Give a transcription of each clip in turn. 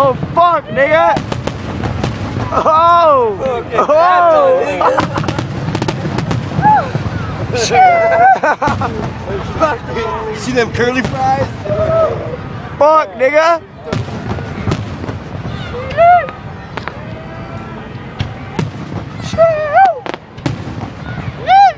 Oh fuck, nigga! Oh! Okay, Oh! See them curly fries? Fuck, nigga!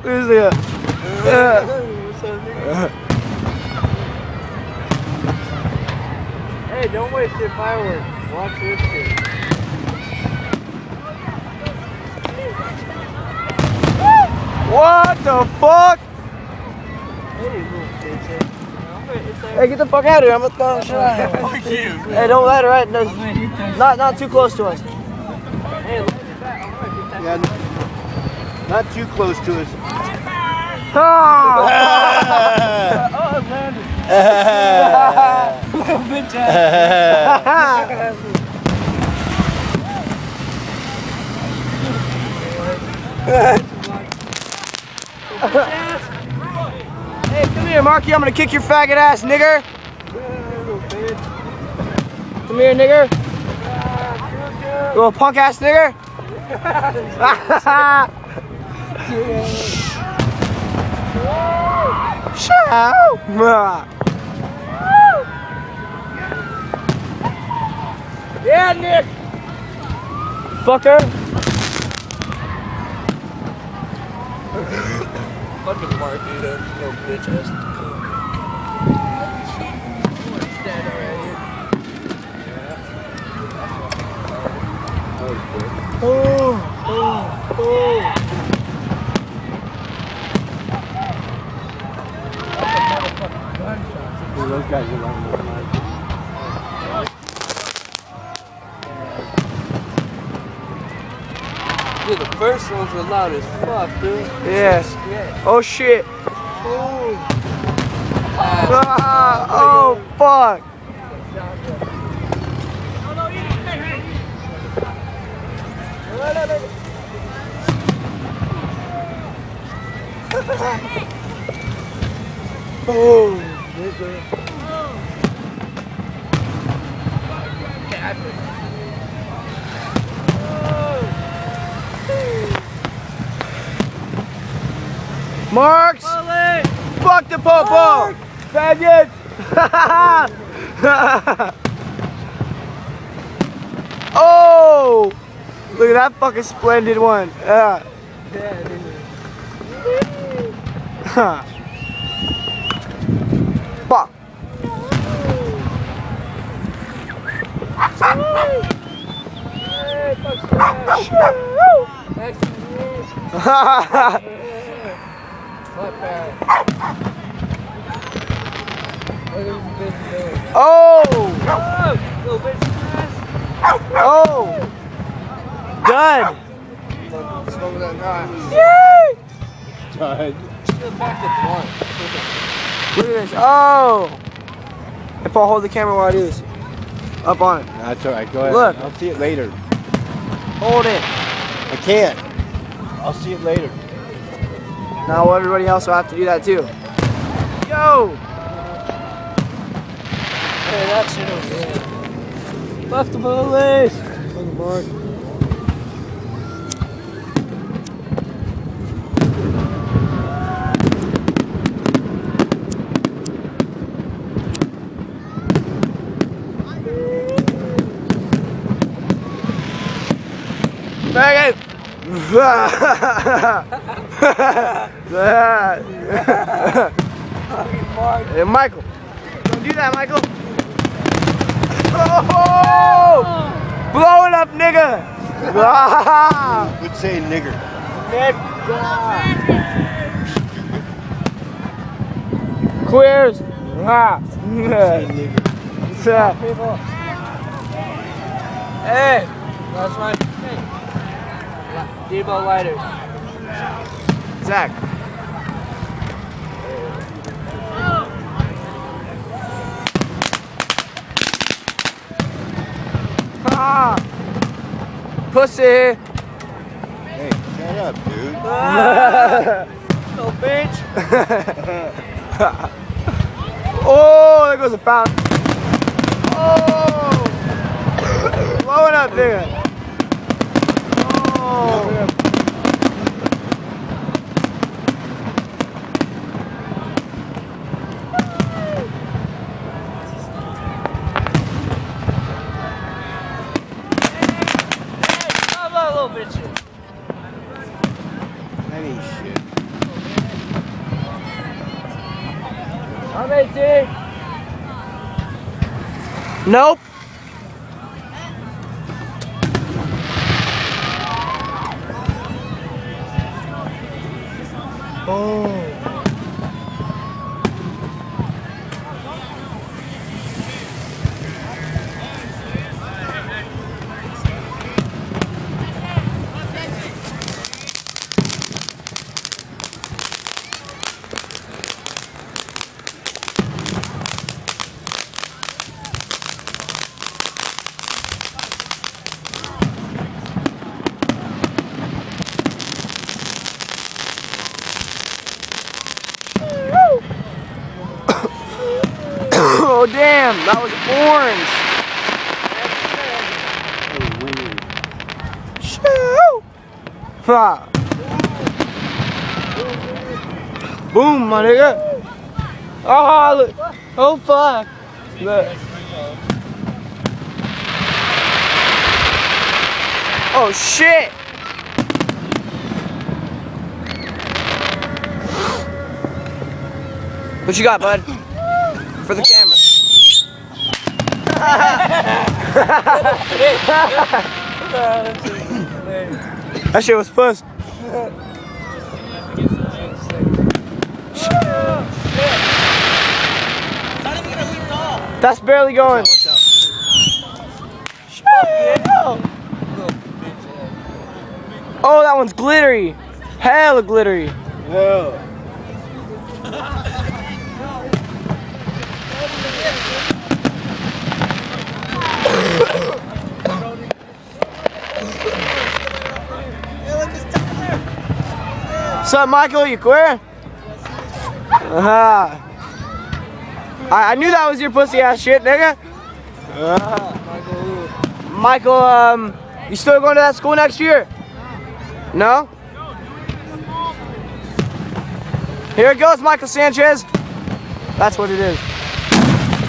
Who's the? Hey, don't waste your fireworks. Watch this shit. What the fuck? Hey, little bitch. Hey, get the fuck out of here! I'm gonna throw shit out. Fuck you. Hey, don't let her right. Not too close to us. Hey, look at that. I'm gonna get that. Yeah, not too close to us. Ah! Oh, it landed. Little bitch ass. Hey, come here, Marky. I'm gonna kick your faggot ass, nigger. Come here, nigger. You little punk ass nigger. Shout! Yeah, Nick. Fucker. Fucking Mark, dude. Little bitch ass. Dead already. Oh. Those guys are like Dude, the first ones were loud as fuck, dude. Yeah. Shit. Oh shit. Ah, oh fuck. Oh. Marks! Fuck the popo! Faggots! Oh! Look at that fucking splendid one. Yeah. Fuck. Oh! Oh! Done! Yay! Done. Look at this. Oh! If I'll hold the camera while I do this. Up on it. That's alright, go ahead. Look. I'll see it later. Hold it. I can't. I'll see it later. Now everybody else will have to do that too. Yo! Hey, that shit over there. Fuck the police! Fucking Mark. Faggot! Hey, Michael. Don't do that, Michael. Oh! Blow it up, nigga! Would say nigger. Queers! Say nigger. Hey! That's my thing. Debo lighters. Zach. Ah! Pussy! Hey, shut up, dude. Little bitch. Oh, there goes a fountain. Oh! up, nigga. Oh. Little bitches. Any shit. I'm 18. Nope. Oh. Oh damn, that was orange. Shoo! Ha. Boom, my nigga. Oh, look. Oh fuck. Look. Oh shit. What you got, bud? For the camera. That shit was puss. That's barely going. Oh, that one's glittery. Hella glittery. Yeah. What's up, Michael? You queer? I knew that was your pussy ass shit, nigga. Michael, you still going to that school next year? No? Here it goes, Michael Sanchez. That's what it is.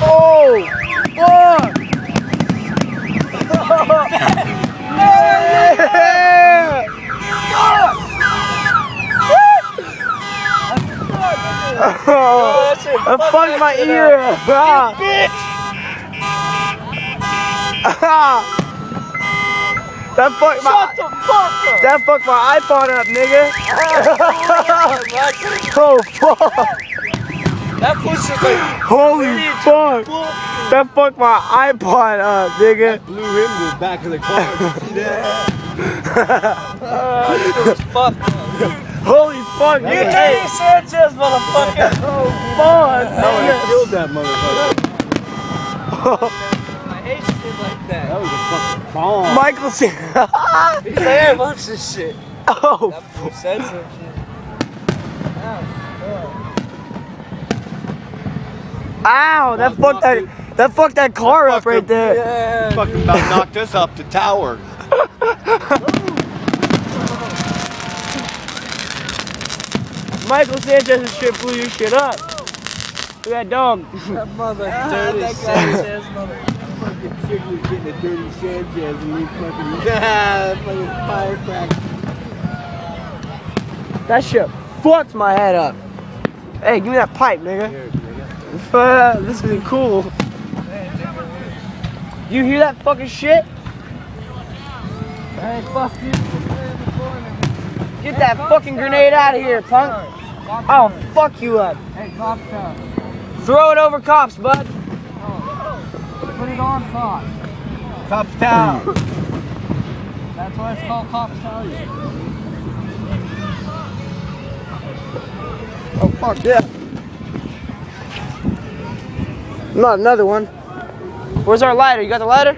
Oh! Fuck! Yeah! Oh, that fucked my ear. That fucked my. Shut the fuck up. That fucked my iPod up, nigga. Oh fuck. That pushes like. Holy fuck. That fucked my iPod up, nigga. Blew him to the back of the car. See that? It was fucked up. Holy fuck. You Danny Sanchez, motherfucker. Oh fuck. I would have killed that motherfucker. I hate shit like that. That was a fucking bomb. Michael Sanchez. He's like, hey, watch this shit. Oh. That fool said some shit. Ow, that fucked that car up right there. Yeah. Fucking about knocked us up the tower. Michael Sanchez's shit blew your shit up. Look at that dog. That mother dirty Sanchez, mother. Fucking chick was getting a dirty Sanchez and we fucking firecracker. That shit fucked my head up. Hey, give me that pipe, nigga. Here, nigga. This is cool. You hear that fucking shit? Hey, fuck you. Get that fucking grenade out of here, punk. I'll fuck you up. Hey, cop town. Throw it over cops, bud. Put it on cops. Cops town. That's why it's called cops town. Oh, fuck yeah. Not another one. Where's our lighter? You got the lighter?